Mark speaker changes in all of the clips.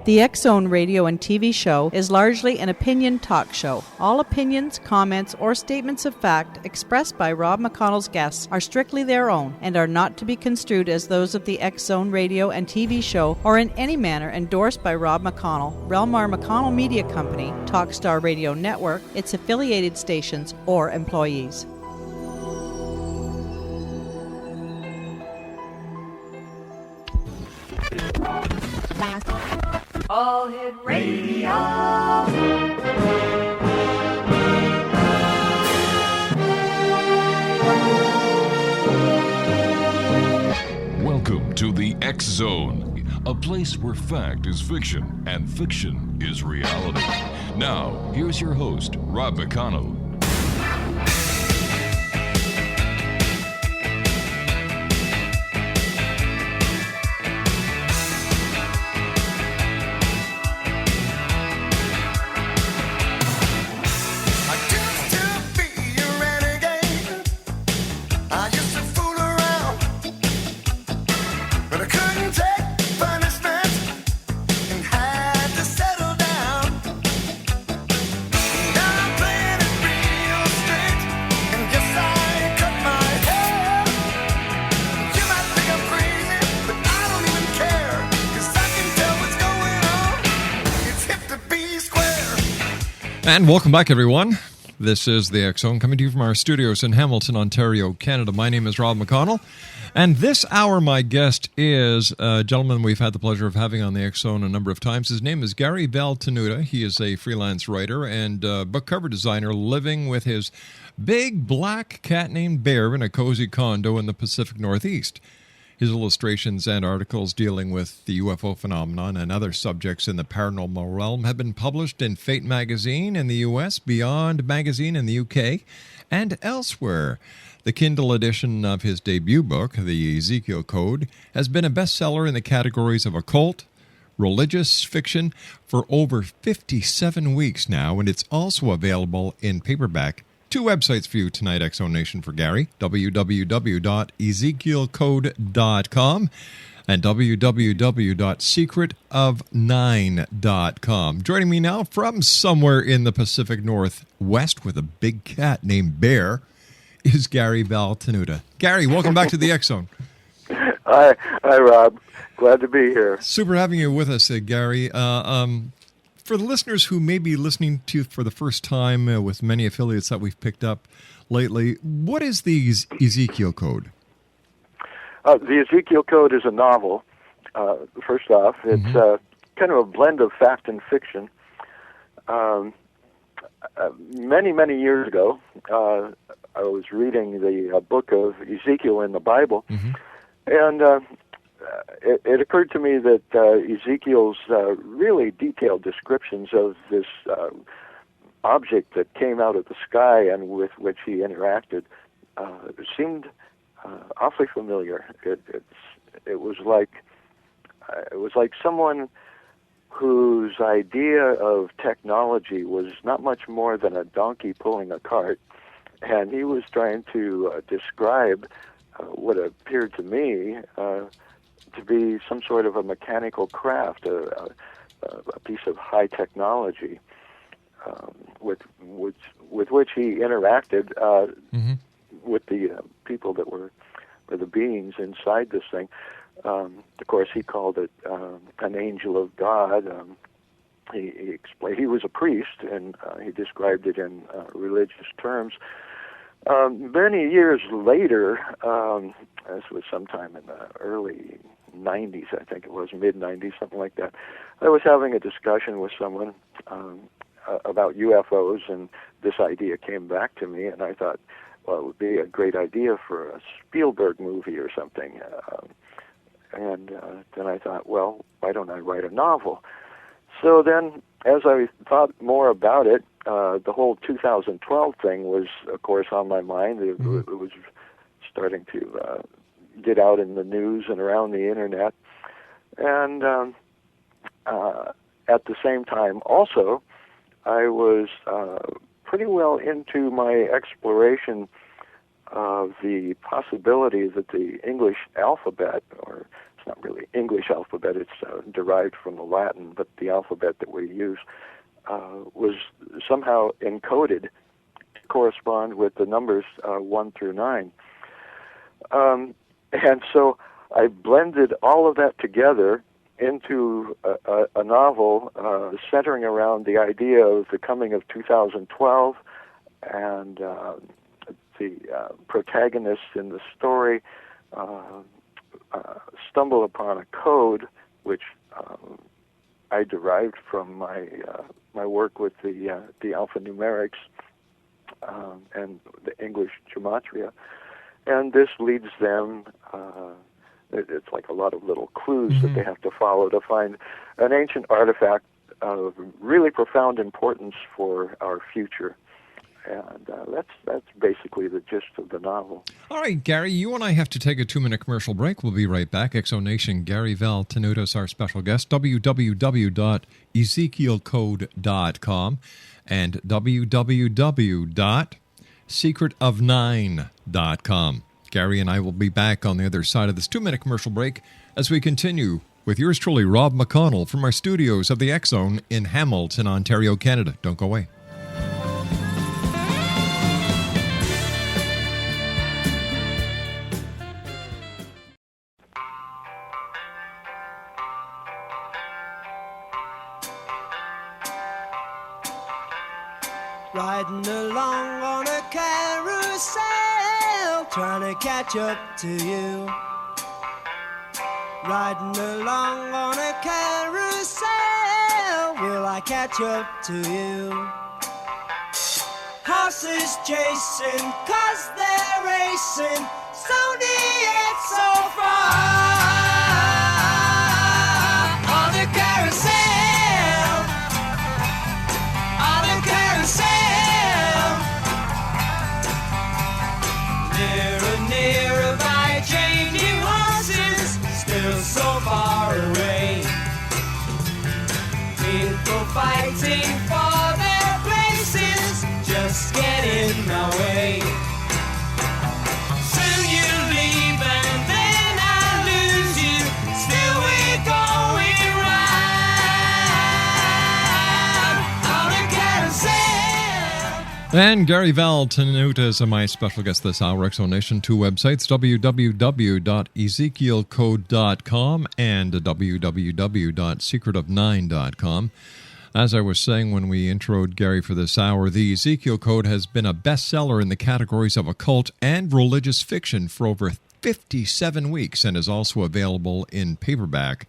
Speaker 1: The X-Zone radio and TV show is largely an opinion talk show. All opinions, comments, or statements of fact expressed by Rob McConnell's guests are strictly their own and are not to be construed as those of the X-Zone radio and TV show or in any manner endorsed by Rob McConnell, Relmar McConnell Media Company, Talkstar Radio Network, its affiliated stations, or employees.
Speaker 2: All Hit Radio.
Speaker 3: Welcome to the X-Zone, a place where fact is fiction and fiction is reality. Now, here's your host, Rob McConnell.
Speaker 4: And welcome back, everyone. This is the X-Zone coming to you from our studios in Hamilton, Ontario, Canada. My name is Rob McConnell, and this hour my guest is a gentleman we've had the pleasure of having on the X-Zone a number of times. His name is Gary VAL TENUTA. He is a freelance writer and book cover designer living with his big black cat named Bear in a cozy condo in the Pacific Northeast. His illustrations and articles dealing with the UFO phenomenon and other subjects in the paranormal realm have been published in Fate magazine in the U.S., Beyond magazine in the U.K., and elsewhere. The Kindle edition of his debut book, The Ezekiel Code, has been a bestseller in the categories of occult, religious fiction for over 57 weeks now, and it's also available in paperback. Two websites for you tonight, X-Zone Nation, for Gary, www.ezekielcode.com and www.secretof9.com. Joining me now from somewhere in the Pacific Northwest with a big cat named Bear is Gary VAL TENUTA. Gary, welcome back to the X-Zone.
Speaker 5: Hi, Rob. Glad to be here.
Speaker 4: Super having you with us, Gary. For the listeners who may be listening to you for the first time with many affiliates that we've picked up lately, what is the Ezekiel Code?
Speaker 5: The Ezekiel Code is a novel, first off. It's kind of a blend of fact and fiction. Many years ago, I was reading the book of Ezekiel in the Bible, and it occurred to me that Ezekiel's really detailed descriptions of this object that came out of the sky and with which he interacted seemed awfully familiar. It was like someone whose idea of technology was not much more than a donkey pulling a cart, and he was trying to describe what appeared to me to be some sort of a mechanical craft, a piece of high technology with which he interacted with the people that were, or the beings inside this thing. Of course, he called it an angel of God. He explained he was a priest, and he described it in religious terms. Many years later, this was sometime in the early 90s, I think it was, mid-90s, something like that, I was having a discussion with someone about UFOs, and this idea came back to me, and I thought, well, it would be a great idea for a Spielberg movie or something. And then I thought, well, why don't I write a novel? So then, as I thought more about it, the whole 2012 thing was, of course, on my mind. It was starting to get out in the news and around the internet. And at the same time, also, I was pretty well into my exploration of the possibility that the English alphabet, or it's not really English alphabet. It's derived from the Latin, but the alphabet that we use was somehow encoded to correspond with the numbers 1 through 9. And so I blended all of that together into a novel centering around the idea of the coming of 2012, and the protagonists in the story stumble upon a code which I derived from my work with the alphanumerics and the English gematria, and this leads them. It's like a lot of little clues that they have to follow to find an ancient artifact of really profound importance for our future. And that's basically the gist of the novel.
Speaker 4: All right, Gary, you and I have to take a 2-minute commercial break. We'll be right back. Exonation, Gary VAL TENUTA is our special guest. www.ezekielcode.com and www.secretof9.com. Gary and I will be back on the other side of this 2-minute commercial break as we continue with yours truly, Rob McConnell, from our studios of the X Zone in Hamilton, Ontario, Canada. Don't go away.
Speaker 6: Riding along on a carousel, trying to catch up to you. Riding along on a carousel, will I catch up to you? Horses chasing, 'cause they're racing, so near, so far. On a carousel, on a carousel, nearer, nearer by changing horses, still so far away. People fighting for their places, just get in my way. Soon you leave and then I lose you, still we're going round on a carousel.
Speaker 4: And Gary VAL TENUTA is my special guest this hour. Exonation, 2 websites, www.ezekielcode.com and www.secretof9.com. As I was saying when we introed Gary for this hour, the Ezekiel Code has been a bestseller in the categories of occult and religious fiction for over 57 weeks and is also available in paperback.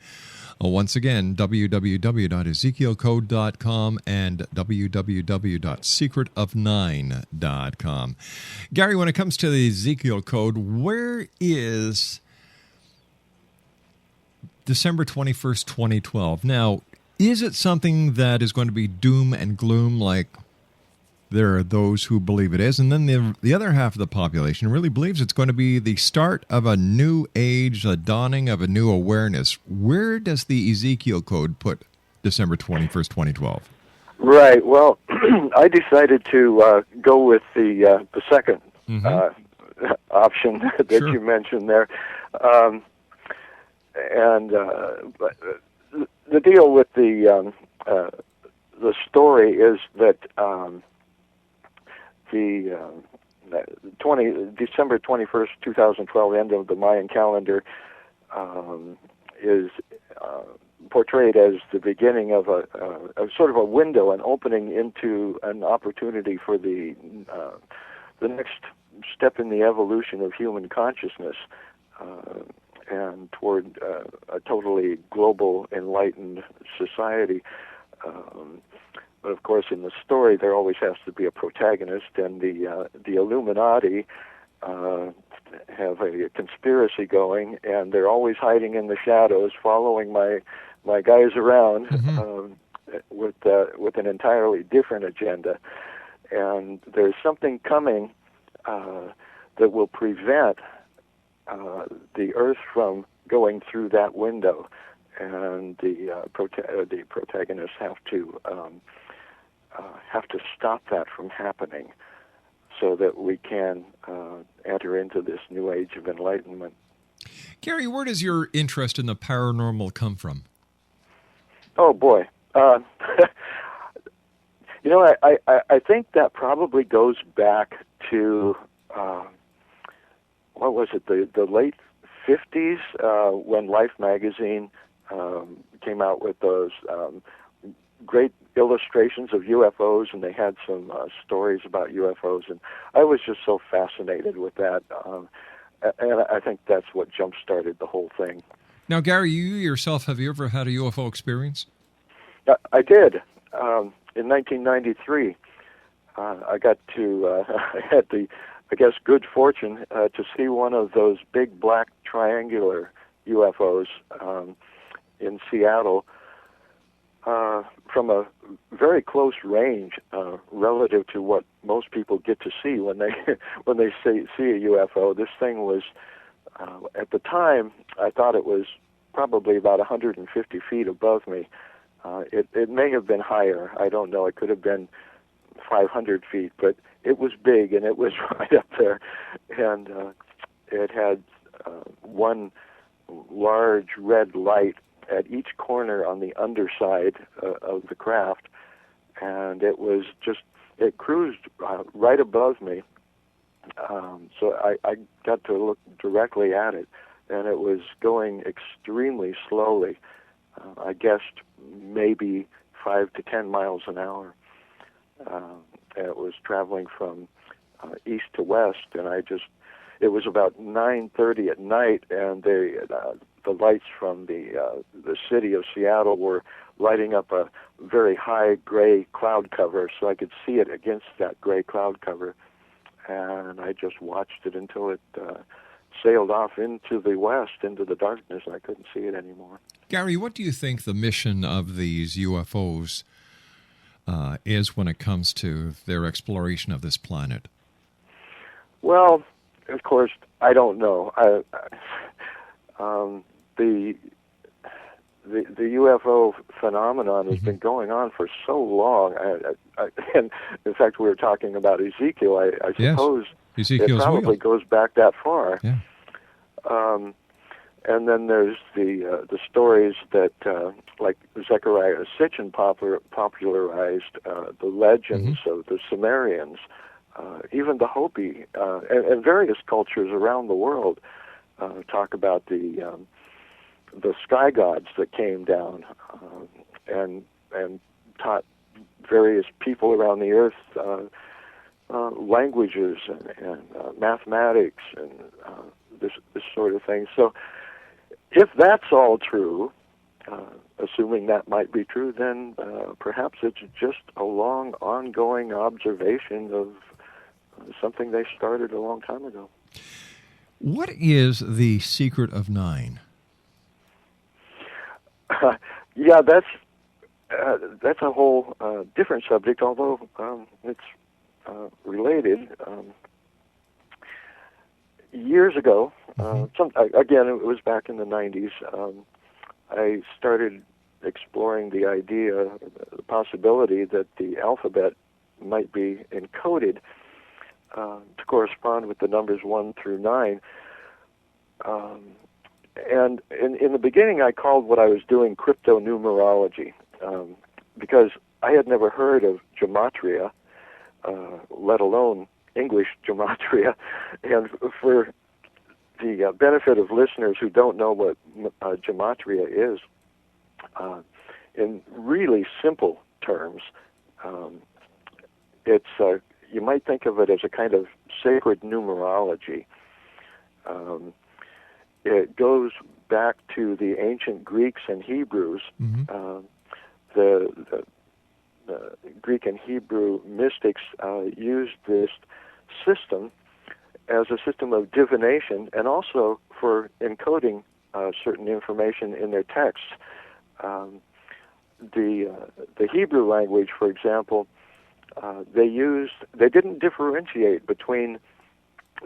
Speaker 4: Once again, www.ezekielcode.com and www.secretof9.com. Gary, when it comes to the Ezekiel Code, where is December 21st, 2012? Now, is it something that is going to be doom and gloom like there are those who believe it is, and then the other half of the population really believes it's going to be the start of a new age, the dawning of a new awareness? Where does the Ezekiel Code put December 21st, 2012?
Speaker 5: Right. Well, I decided to go with the second option that you mentioned there. But the deal with the story is that December 21st, 2012, end of the Mayan calendar, is portrayed as the beginning of a sort of a window, an opening into an opportunity for the next step in the evolution of human consciousness and toward a totally global, enlightened society. But of course, in the story, there always has to be a protagonist, and the Illuminati have a conspiracy going, and they're always hiding in the shadows, following my guys around with an entirely different agenda. And there's something coming that will prevent the Earth from going through that window, and the protagonists have to stop that from happening, so that we can enter into this new age of enlightenment.
Speaker 4: Gary, where does your interest in the paranormal come from?
Speaker 5: Oh, boy. I think that probably goes back to, what was it, the late 50s, when Life magazine came out with those great illustrations of UFOs, and they had some stories about UFOs, and I was just so fascinated with that, and I think that's what jump-started the whole thing.
Speaker 4: Now, Gary, you yourself, have you ever had a UFO experience?
Speaker 5: I did. In 1993, I got to, I had the, I guess, good fortune to see one of those big black triangular UFOs in Seattle from a very close range relative to what most people get to see when they see a UFO. This thing was, at the time, I thought it was probably about 150 feet above me. It may have been higher. I don't know. It could have been 500 feet, but it was big, and it was right up there. And it had one large red light at each corner on the underside of the craft, and it cruised right above me. So I got to look directly at it, and it was going extremely slowly. I guessed maybe 5 to 10 miles an hour. It was traveling from east to west, and it was about 9:30 at night, and the lights from the city of Seattle were lighting up a very high gray cloud cover, so I could see it against that gray cloud cover, and I just watched it until it sailed off into the west, into the darkness, and I couldn't see it anymore.
Speaker 4: Gary, what do you think the mission of these UFOs is when it comes to their exploration of this planet?
Speaker 5: Well, of course, I don't know. The UFO phenomenon has been going on for so long, and in fact, we were talking about Ezekiel. I suppose
Speaker 4: Ezekiel's
Speaker 5: it probably goes back that far.
Speaker 4: Yeah.
Speaker 5: And then there's the stories that, like Zechariah Sitchin popularized, the legends of the Sumerians, even the Hopi, and various cultures around the world talk about the sky gods that came down and taught various people around the earth languages and mathematics and this sort of thing. So if that's all true, assuming that might be true, then perhaps it's just a long, ongoing observation of something they started a long time ago.
Speaker 4: What is the secret of 9?
Speaker 5: Yeah, that's a whole different subject, although it's related. Years ago, again, it was back in the 90s, I started exploring the idea, the possibility that the alphabet might be encoded to correspond with the numbers 1 through 9. And in the beginning, I called what I was doing cryptonumerology, because I had never heard of gematria, let alone English gematria. And for the benefit of listeners who don't know what gematria is, in really simple terms, it's you might think of it as a kind of sacred numerology. It goes back to the ancient Greeks and Hebrews. The Greek and Hebrew mystics used this system as a system of divination and also for encoding certain information in their texts. The Hebrew language, for example, they didn't differentiate between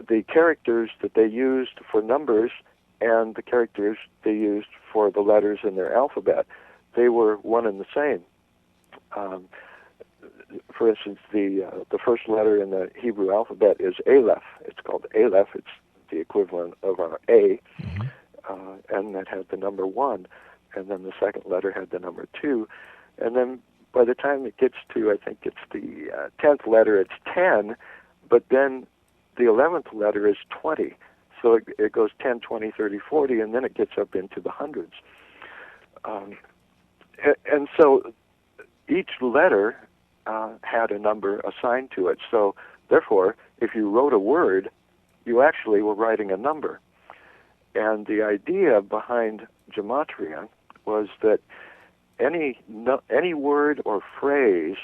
Speaker 5: the characters that they used for numbers and the characters they used for the letters in their alphabet. They were one and the same. For instance, the first letter in the Hebrew alphabet is Aleph. It's called Aleph. It's the equivalent of our A. N that had the number 1, and then the second letter had the number 2, and then by the time it gets to, I think it's the 10th letter, it's 10, but then the 11th letter is 20. So it goes 10, 20, 30, 40, and then it gets up into the hundreds. And so each letter had a number assigned to it. So therefore, if you wrote a word, you actually were writing a number. And the idea behind gematria was that any word or phrase,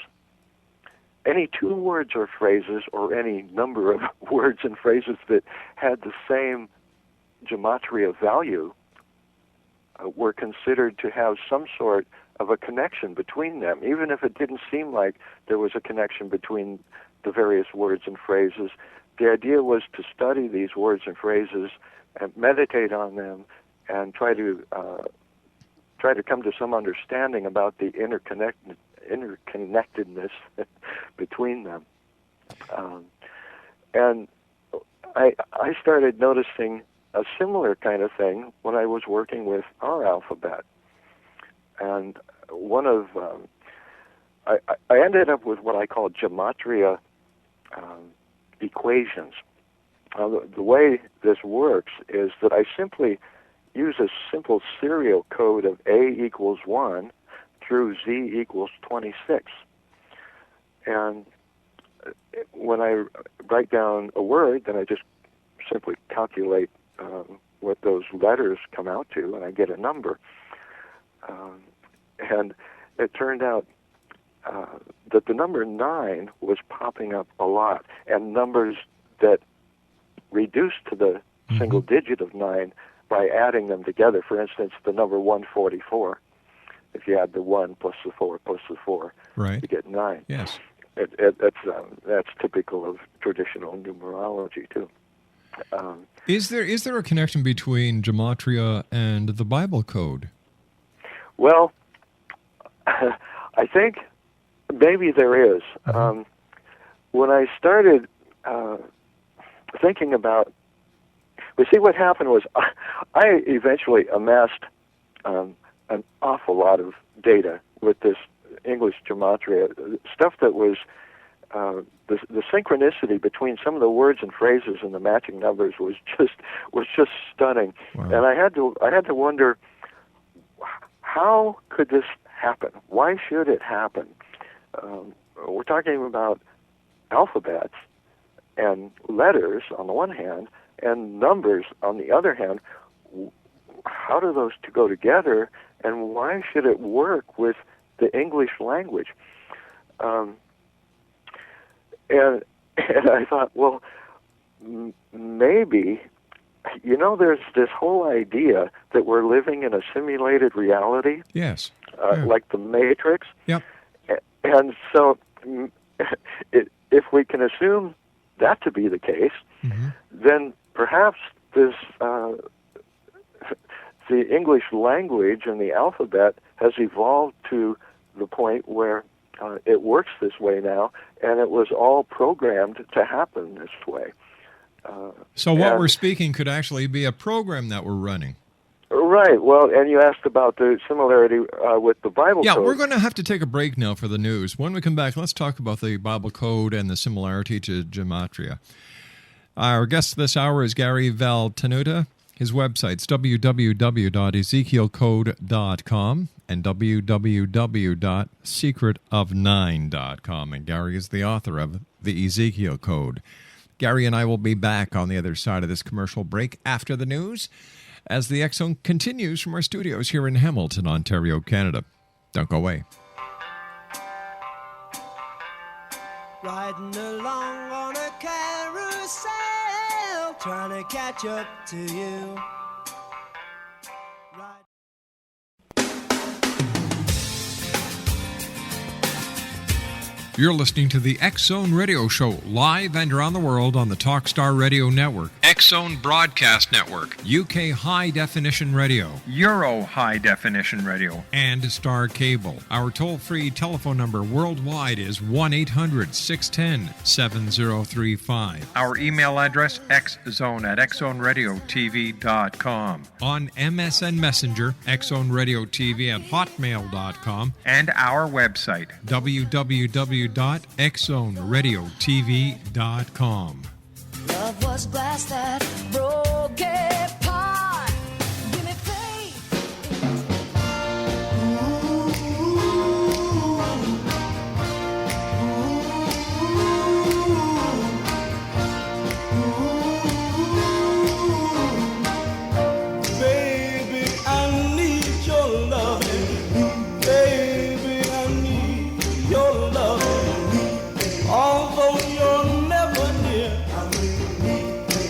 Speaker 5: any two words or phrases, or any number of words and phrases that had the same gematria value were considered to have some sort of a connection between them, even if it didn't seem like there was a connection between the various words and phrases. The idea was to study these words and phrases and meditate on them and try to come to some understanding about the interconnectedness between them. And I started noticing a similar kind of thing when I was working with our alphabet. And one of I ended up with what I call gematria equations. The way this works is that I simply use a simple serial code of A equals 1 through Z equals 26. And when I write down a word, then I just simply calculate what those letters come out to, and I get a number. And it turned out that the number 9 was popping up a lot, and numbers that reduced to the single digit of 9 by adding them together. For instance, the number 144. If you add the 1 plus the 4 plus the 4,
Speaker 4: right,
Speaker 5: you get 9.
Speaker 4: Yes.
Speaker 5: That's typical of traditional numerology too.
Speaker 4: Is there a connection between gematria and the Bible code?
Speaker 5: Well, I think maybe there is. When I started thinking about, what happened was I eventually amassed an awful lot of data with this English gematria, stuff that was the synchronicity between some of the words and phrases and the matching numbers was just stunning.
Speaker 4: Wow.
Speaker 5: And I had to wonder, how could this happen? Why should it happen? We're talking about alphabets and letters on the one hand, and numbers on the other hand. How do those two go together, and why should it work with the English language? And I thought, well, maybe, there's this whole idea that we're living in a simulated reality.
Speaker 4: Yes.
Speaker 5: Like the Matrix.
Speaker 4: Yep.
Speaker 5: And so if we can assume that to be the case, then perhaps this the English language and the alphabet has evolved to the point where it works this way now, and it was all programmed to happen this way.
Speaker 4: So what we're speaking could actually be a program that we're running.
Speaker 5: Right. Well, and you asked about the similarity with the Bible code.
Speaker 4: Yeah, we're going to have to take a break now for the news. When we come back, let's talk about the Bible code and the similarity to gematria. Our guest this hour is Gary VAL TENUTA. His website's www.ezekielcode.com and www.secretof9.com. And Gary is the author of the Ezekiel Code. Gary and I will be back on the other side of this commercial break after the news as the X Zone continues from our studios here in Hamilton, Ontario, Canada. Don't go away.
Speaker 6: Riding along on a carousel, trying to catch up to you.
Speaker 4: You're listening to the X Zone Radio Show, live and around the world on the Talkstar Radio Network. X-Zone Broadcast Network, UK High Definition Radio, Euro High Definition Radio, and Star Cable. Our toll-free telephone number worldwide is 1-800-610-7035. Our email address, xzone@xzoneradiotv.com. On MSN Messenger, xzoneradiotv@hotmail.com, and our website, www.xzoneradiotv.com.
Speaker 7: Love was glass that broke apart. Give me faith.
Speaker 8: Baby, I need your loving. Baby, I need your loving. Although you're never near,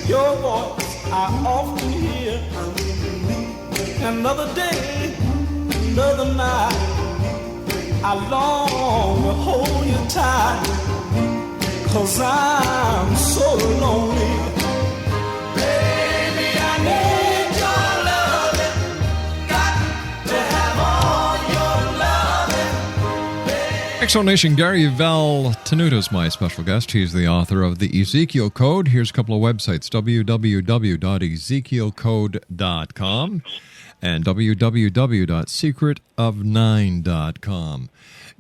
Speaker 8: your voice I often hear. Another day, another night, I long to hold you tight, 'cause I'm so lonely. Baby, I need your loving. Got to have all your loving.
Speaker 4: X-Zone Nation, Gary VAL TENUTA is my special guest. He's the author of the Ezekiel Code. Here's a couple of websites, www.ezekielcode.com and www.secretof9.com.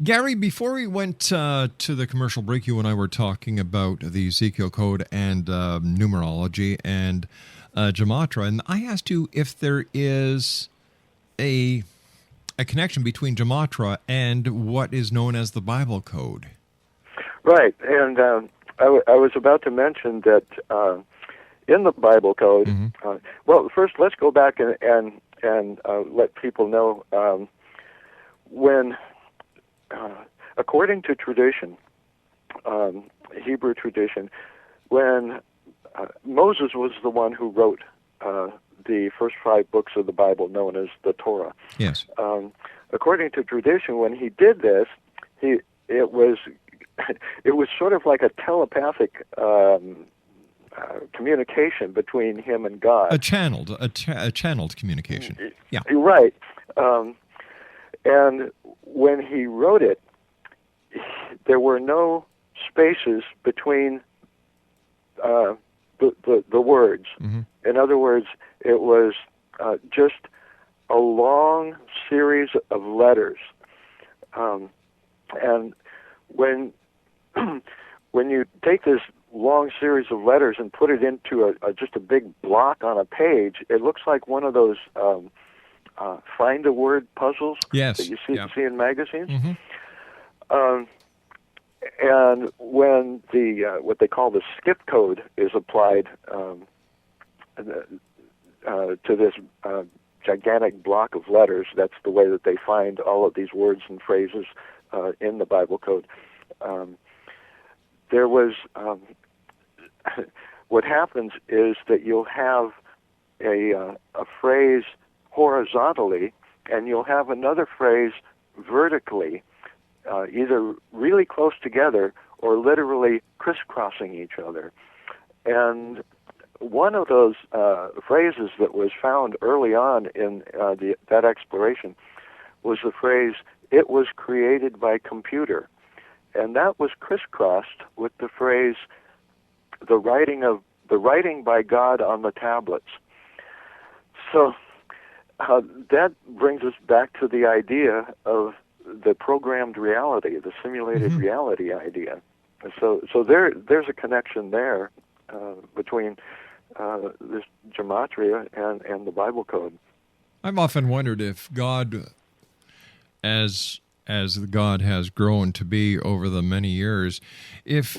Speaker 4: Gary, before we went to the commercial break, you and I were talking about the Ezekiel Code and numerology and gematria, and I asked you if there is a connection between gematria and what is known as the Bible Code.
Speaker 5: Right, and I was about to mention that in the Bible Code, well, first let's go back and let people know when, according to tradition, Hebrew tradition, when Moses was the one who wrote the first 5 books of the Bible, known as the Torah.
Speaker 4: Yes.
Speaker 5: According to tradition, when he did this, it was sort of like a telepathic communication between him and God.
Speaker 4: A channeled communication. Yeah.
Speaker 5: Right. And when he wrote it, there were no spaces between the words. Mm-hmm. In other words, it was just a long series of letters. And when you take this long series of letters and put it into just a big block on a page, it looks like one of those find a word puzzles that you see in magazines. Mm-hmm. And when the what they call the skip code is applied to this gigantic block of letters, that's the way that they find all of these words and phrases in the Bible Code. There was what happens is that you'll have a phrase horizontally, and you'll have another phrase vertically, either really close together or literally crisscrossing each other. And one of those phrases that was found early on in that exploration was the phrase, "It was created by computer." And that was crisscrossed with the phrase, the writing by God on the tablets. So that brings us back to the idea of the programmed reality, the simulated reality idea. So there's a connection there between this gematria and the Bible Code.
Speaker 4: I've often wondered if God, as God has grown to be over the many years, if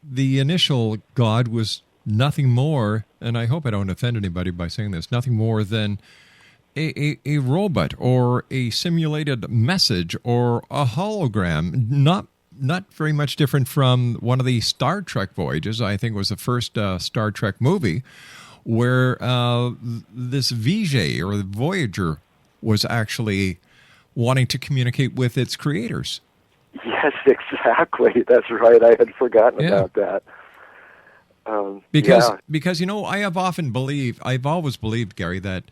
Speaker 4: the initial God was nothing more, and I hope I don't offend anybody by saying this, nothing more than a robot or a simulated message or a hologram, not very much different from one of the Star Trek voyages. I think it was the first Star Trek movie where this VJ or the Voyager was actually wanting to communicate with its creators.
Speaker 5: Yes, exactly. That's right. I had forgotten about that.
Speaker 4: Because I've always believed, Gary, that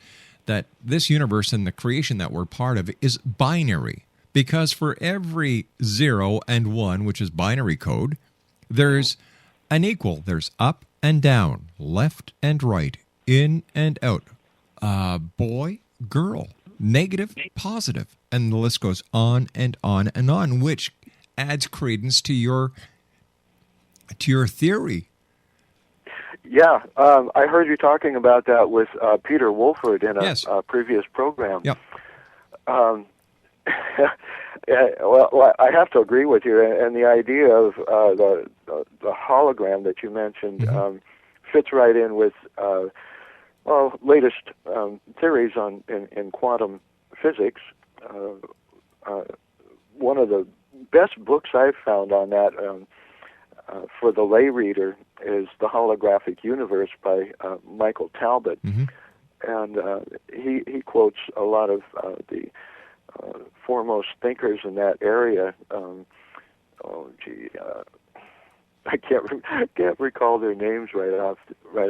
Speaker 4: this universe and the creation that we're part of is binary. Because for every 0 and 1, which is binary code, there's an equal. There's up and down, left and right, in and out, boy, girl, negative, positive, and the list goes on and on and on, which adds credence to your theory.
Speaker 5: Yeah, I heard you talking about that with Peter Wolford in a previous program.
Speaker 4: Yep.
Speaker 5: Well, I have to agree with you, and the idea of the hologram that you mentioned fits right in with latest theories in quantum physics. One of the best books I've found on that for the lay reader is The Holographic Universe by Michael Talbot, and he quotes a lot of the foremost thinkers in that area. I can't recall their names right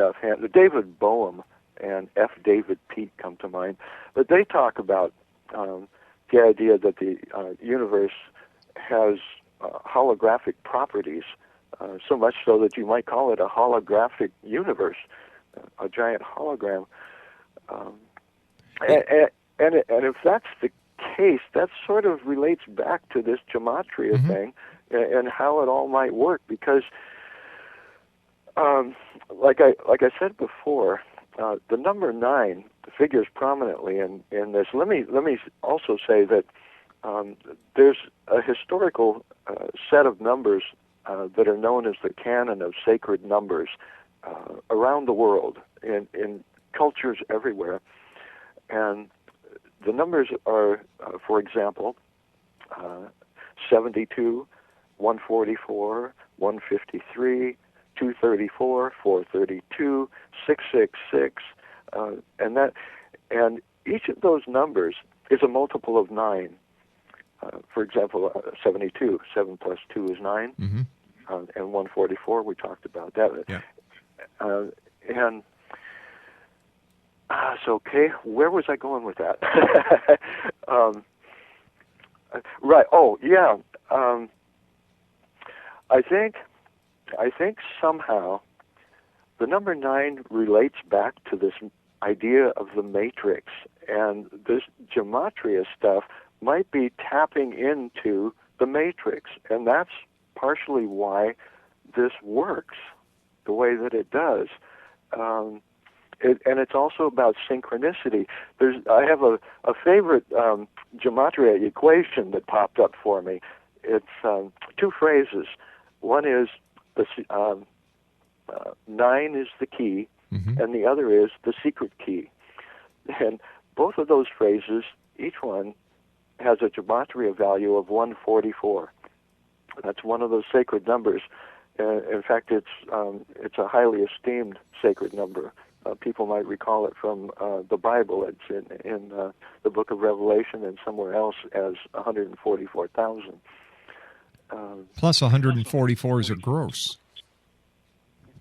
Speaker 5: offhand. David Boehm and F. David Peake come to mind, but they talk about the idea that the universe has holographic properties, so much so that you might call it a holographic universe, a giant hologram. And if that's the case, that sort of relates back to this gematria thing and how it all might work, because like I said before, the number 9 figures prominently in this. Let me also say that there's a historical set of numbers that are known as the canon of sacred numbers around the world in cultures everywhere, and the numbers are, for example, 72, 144, 153, 234, 432, 666, and each of those numbers is a multiple of 9. For example, 72, 7 plus 2 is 9, and 144, we talked about that.
Speaker 4: Yeah.
Speaker 5: So, okay, where was I going with that? Right. Oh, yeah. I think somehow the number 9 relates back to this idea of the matrix, and this gematria stuff might be tapping into the matrix, and that's partially why this works the way that it does. And it's also about synchronicity. I have a favorite gematria equation that popped up for me. It's 2 phrases. One is 9 is the key, and the other is the secret key. And both of those phrases, each one has a gematria value of 144. That's one of those sacred numbers. In fact, it's a highly esteemed sacred number. People might recall it from the Bible. It's in the book of Revelation and somewhere else as 144,000.
Speaker 4: Plus 144 is a gross.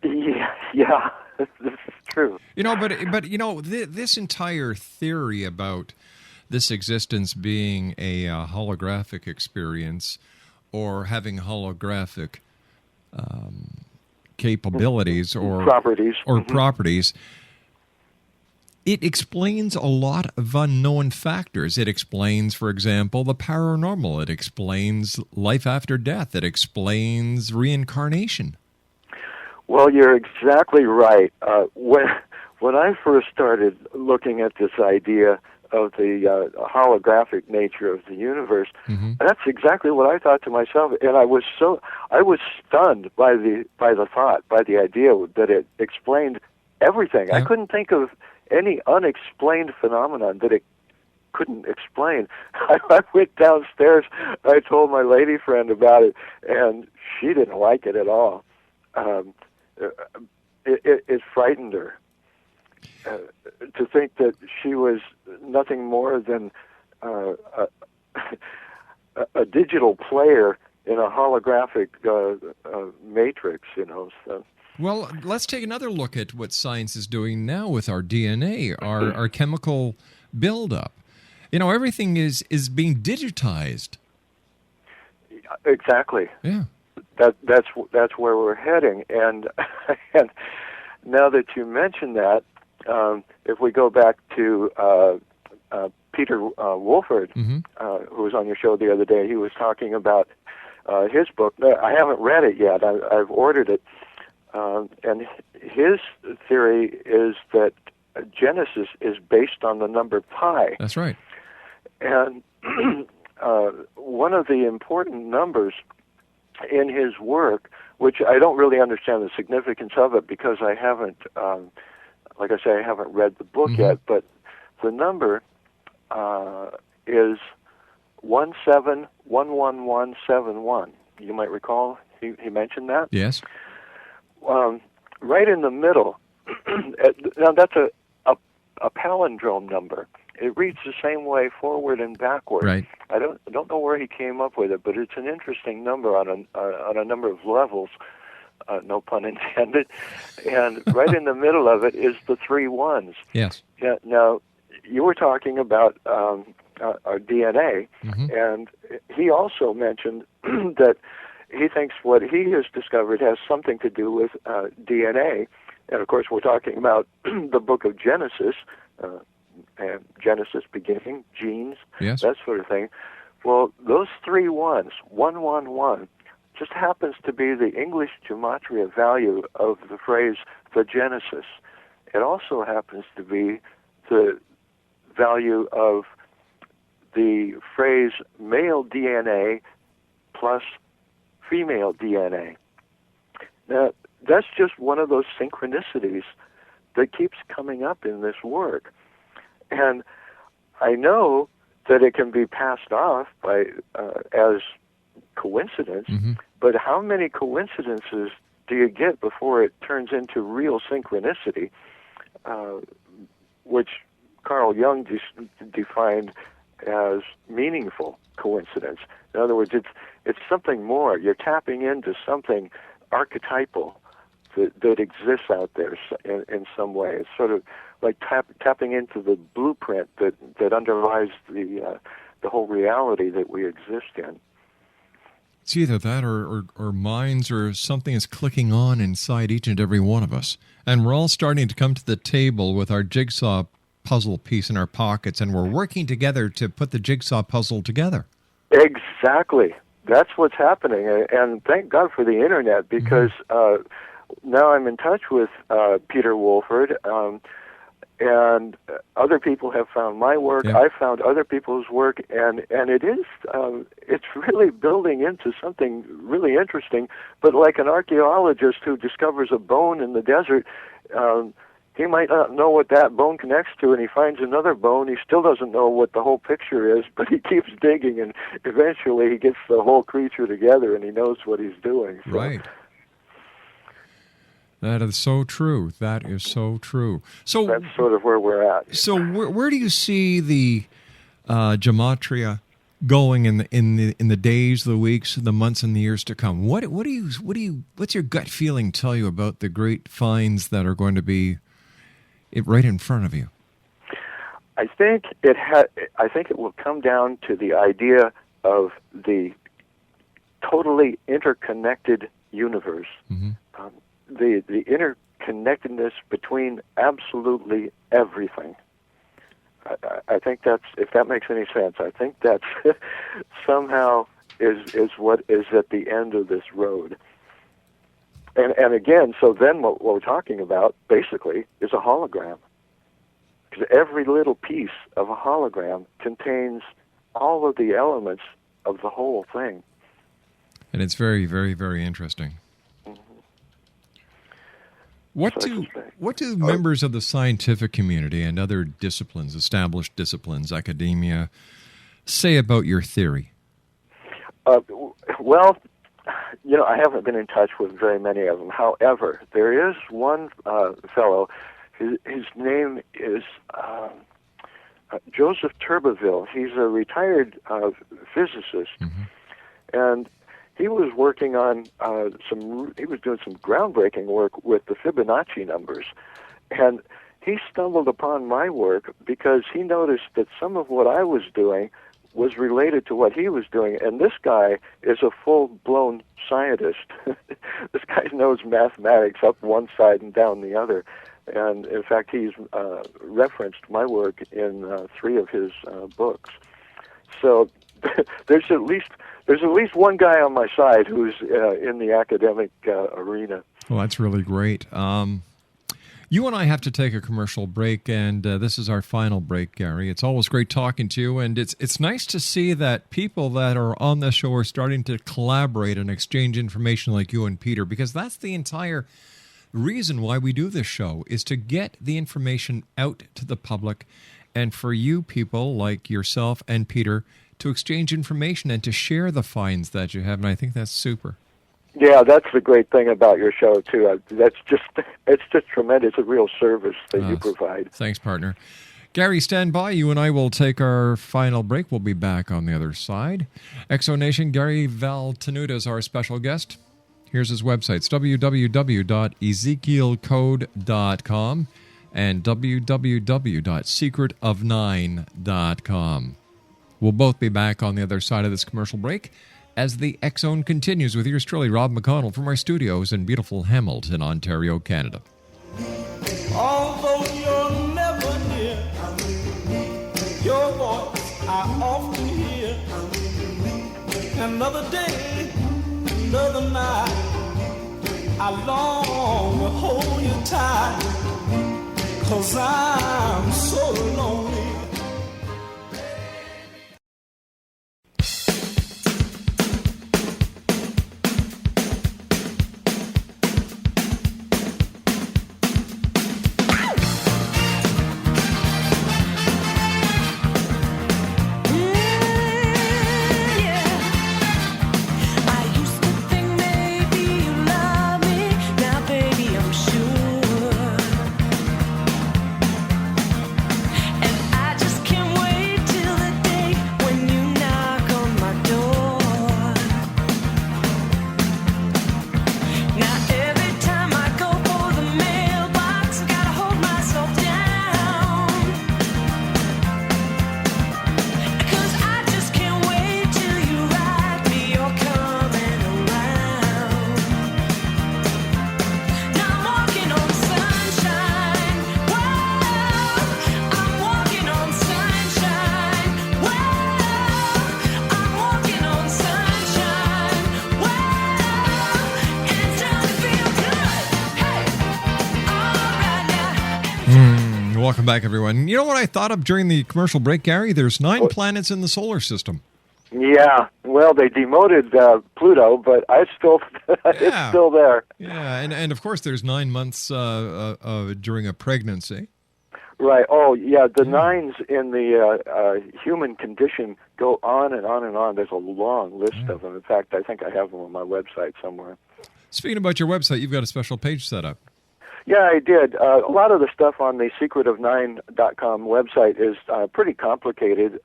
Speaker 5: Yeah, this is true.
Speaker 4: This entire theory about this existence being a holographic experience or having holographic capabilities or properties, it explains a lot of unknown factors. It explains, for example, the paranormal. It explains life after death. It explains reincarnation.
Speaker 5: Well, you're exactly right. When I first started looking at this idea of the holographic nature of the universe, that's exactly what I thought to myself, and I was stunned by the thought, by the idea that it explained everything. Yeah. I couldn't think of any unexplained phenomenon that it couldn't explain. I went downstairs, I told my lady friend about it, and she didn't like it at all. It frightened her. To think that she was nothing more than a digital player in a holographic matrix, So
Speaker 4: Well, let's take another look at what science is doing now with our DNA, our chemical buildup. Everything is being digitized.
Speaker 5: Exactly.
Speaker 4: Yeah.
Speaker 5: That's where we're heading, and now that you mention that, if we go back to Peter Wolford, who was on your show the other day, he was talking about his book. I haven't read it yet. I've ordered it, and his theory is that Genesis is based on the number pi.
Speaker 4: That's right.
Speaker 5: And one of the important numbers in his work, which I don't really understand the significance of it because I haven't, like I say, I haven't read the book yet, but the number is 171171. You might recall he mentioned that?
Speaker 4: Yes.
Speaker 5: Right in the middle, now that's a palindrome number. It reads the same way forward and backward.
Speaker 4: Right.
Speaker 5: I don't know where he came up with it, but it's an interesting number on a number of levels, no pun intended. And right in the middle of it is the 3 ones.
Speaker 4: Yes.
Speaker 5: Now, you were talking about our DNA, and he also mentioned that he thinks what he has discovered has something to do with DNA. And of course, we're talking about the book of Genesis. And Genesis beginning, genes,
Speaker 4: yes,
Speaker 5: that sort of thing. Well, those 3 ones, 111, just happens to be the English gematria value of the phrase the Genesis. It also happens to be the value of the phrase male DNA plus female DNA. Now, that's just one of those synchronicities that keeps coming up in this work. And I know that it can be passed off by as coincidence, but how many coincidences do you get before it turns into real synchronicity, which Carl Jung defined as meaningful coincidence? In other words, it's something more. You're tapping into something archetypal that exists out there in some way. It's sort of like tapping into the blueprint that underlies the whole reality that we exist in.
Speaker 4: It's either that or minds or something is clicking on inside each and every one of us. And we're all starting to come to the table with our jigsaw puzzle piece in our pockets, and we're working together to put the jigsaw puzzle together.
Speaker 5: Exactly. That's what's happening. And thank God for the Internet, because now I'm in touch with Peter Wolford, and other people have found my work.
Speaker 4: Yeah.
Speaker 5: I've found other people's work, and it is it's really building into something really interesting. But like an archaeologist who discovers a bone in the desert, he might not know what that bone connects to, and he finds another bone. He still doesn't know what the whole picture is, but he keeps digging, and eventually he gets the whole creature together, and he knows what he's doing. So.
Speaker 4: Right. That is so true. That is so true. So
Speaker 5: that's sort of where we're at.
Speaker 4: So where do you see the gematria going in the days, the weeks, the months, and the years to come? What's your gut feeling tell you about the great finds that are going to be right in front of you?
Speaker 5: I think it will come down to the idea of the totally interconnected universe. The interconnectedness between absolutely everything. I think that's, if that makes any sense, I think that's somehow is what is at the end of this road. And again, so then what we're talking about basically is a hologram. Because every little piece of a hologram contains all of the elements of the whole thing.
Speaker 4: And it's very, very, very interesting. What do members of the scientific community and other disciplines, established disciplines, academia, say about your theory?
Speaker 5: Well, I haven't been in touch with very many of them. However, there is one fellow. His name is Joseph Turbeville. He's a retired physicist, and he was working on he was doing some groundbreaking work with the Fibonacci numbers. And he stumbled upon my work because he noticed that some of what I was doing was related to what he was doing. And this guy is a full-blown scientist. This guy knows mathematics up one side and down the other. And in fact, he's referenced my work in 3 of his books. So there's at least one guy on my side who's in the academic arena.
Speaker 4: Well, that's really great. You and I have to take a commercial break, and this is our final break, Gary. It's always great talking to you, and it's nice to see that people that are on the show are starting to collaborate and exchange information like you and Peter, because that's the entire reason why we do this show, is to get the information out to the public, and for you people like yourself and Peter to exchange information and to share the finds that you have, and I think that's super.
Speaker 5: Yeah, that's the great thing about your show too. It's just tremendous. It's a real service that you provide.
Speaker 4: Thanks, partner. Gary, stand by. You and I will take our final break. We'll be back on the other side. Exonation, Gary VAL TENUTA is our special guest. Here's his website. It's www.ezekielcode.com and www.secretofnine.com. We'll both be back on the other side of this commercial break as the X-Zone continues with yours truly, Rob McConnell, from our studios in beautiful Hamilton, Ontario, Canada.
Speaker 8: Although you're never near, your voice I often hear. Another day, another night, I long to hold you tight, 'cause I'm so lonely.
Speaker 4: Welcome back, everyone. You know what I thought of during the commercial break, Gary? There's 9 planets in the solar system.
Speaker 5: Yeah, well, they demoted Pluto, but it's still there.
Speaker 4: Yeah, and of course there's 9 months during a pregnancy.
Speaker 5: Right. Oh, yeah. The 9s in the human condition go on and on and on. There's a long list of them. In fact, I think I have them on my website somewhere.
Speaker 4: Speaking about your website, you've got a special page set up.
Speaker 5: Yeah, I did. A lot of the stuff on the secretofnine.com website is pretty complicated.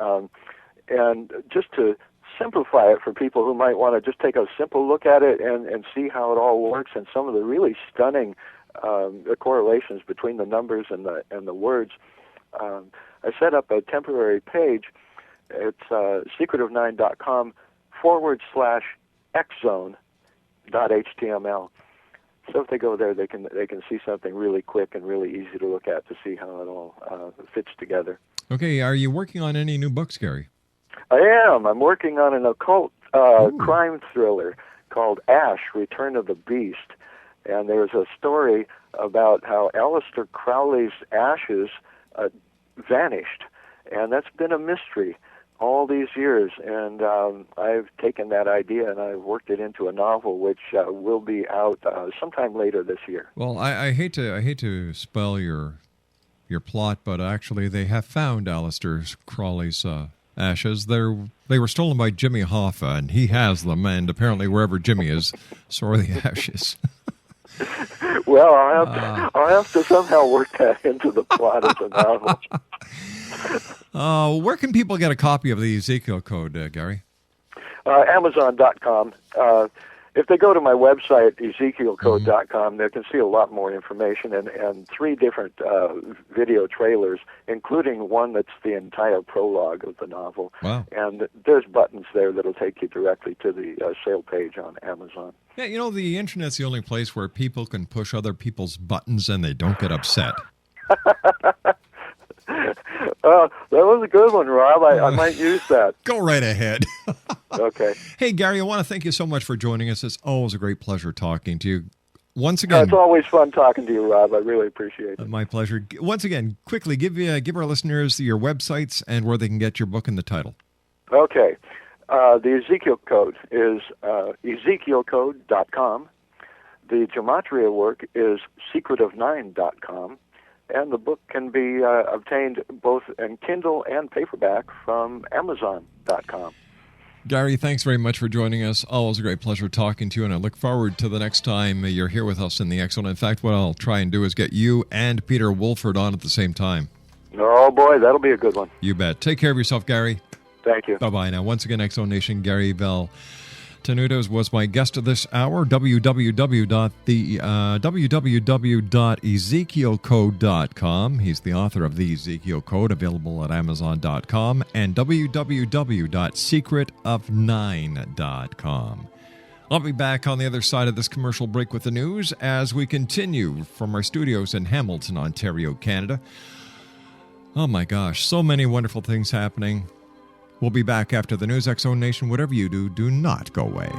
Speaker 5: And just to simplify it for people who might want to just take a simple look at it and see how it all works, and some of the really stunning correlations between the numbers and the words, I set up a temporary page. It's secretofnine.com/xzone.html. So if they go there, they can see something really quick and really easy to look at to see how it all fits together.
Speaker 4: Okay, are you working on any new books, Gary?
Speaker 5: I am. I'm working on an occult crime thriller called Ash, Return of the Beast. And there's a story about how Aleister Crowley's ashes vanished. And that's been a mystery all these years. And I've taken that idea and I've worked it into a novel, which will be out sometime later this year.
Speaker 4: Well, I hate to spoil your plot, but actually they have found Aleister Crowley's ashes. They were stolen by Jimmy Hoffa, and he has them, and apparently wherever Jimmy is, so are the ashes.
Speaker 5: Well, I'll have to somehow work that into the plot of the novel.
Speaker 4: Where can people get a copy of the Ezekiel Code, Gary?
Speaker 5: Amazon.com. If they go to my website, EzekielCode.com, they can see a lot more information and 3 different video trailers, including one that's the entire prologue of the novel.
Speaker 4: Wow.
Speaker 5: And there's buttons there that'll take you directly to the sale page on Amazon.
Speaker 4: Yeah, you know, the Internet's the only place where people can push other people's buttons and they don't get upset.
Speaker 5: That was a good one, Rob. I might use that.
Speaker 4: Go right ahead.
Speaker 5: Okay.
Speaker 4: Hey, Gary, I want to thank you so much for joining us. It's always a great pleasure talking to you. Once again,
Speaker 5: it's always fun talking to you, Rob. I really appreciate it.
Speaker 4: My pleasure. Once again, quickly, give our listeners your websites and where they can get your book and the title.
Speaker 5: Okay. The Ezekiel Code is EzekielCode.com. The Gematria work is secretofnine.com. And the book can be obtained both in Kindle and paperback from Amazon.com.
Speaker 4: Gary, thanks very much for joining us. Always a great pleasure talking to you, and I look forward to the next time you're here with us in the X-Zone. In fact, what I'll try and do is get you and Peter Wolford on at the same time.
Speaker 5: Oh, boy, that'll be a good one.
Speaker 4: You bet. Take care of yourself, Gary.
Speaker 5: Thank you.
Speaker 4: Bye-bye. Now, once again, X-Zone Nation, Gary VAL TENUTA was my guest of this hour. www.ezekielcode.com. He's the author of The Ezekiel Code, available at Amazon.com, and www.secretofnine.com. I'll be back on the other side of this commercial break with the news as we continue from our studios in Hamilton, Ontario, Canada. Oh my gosh, so many wonderful things happening. We'll be back after the news. X-Zone Nation, whatever you do, do not go away.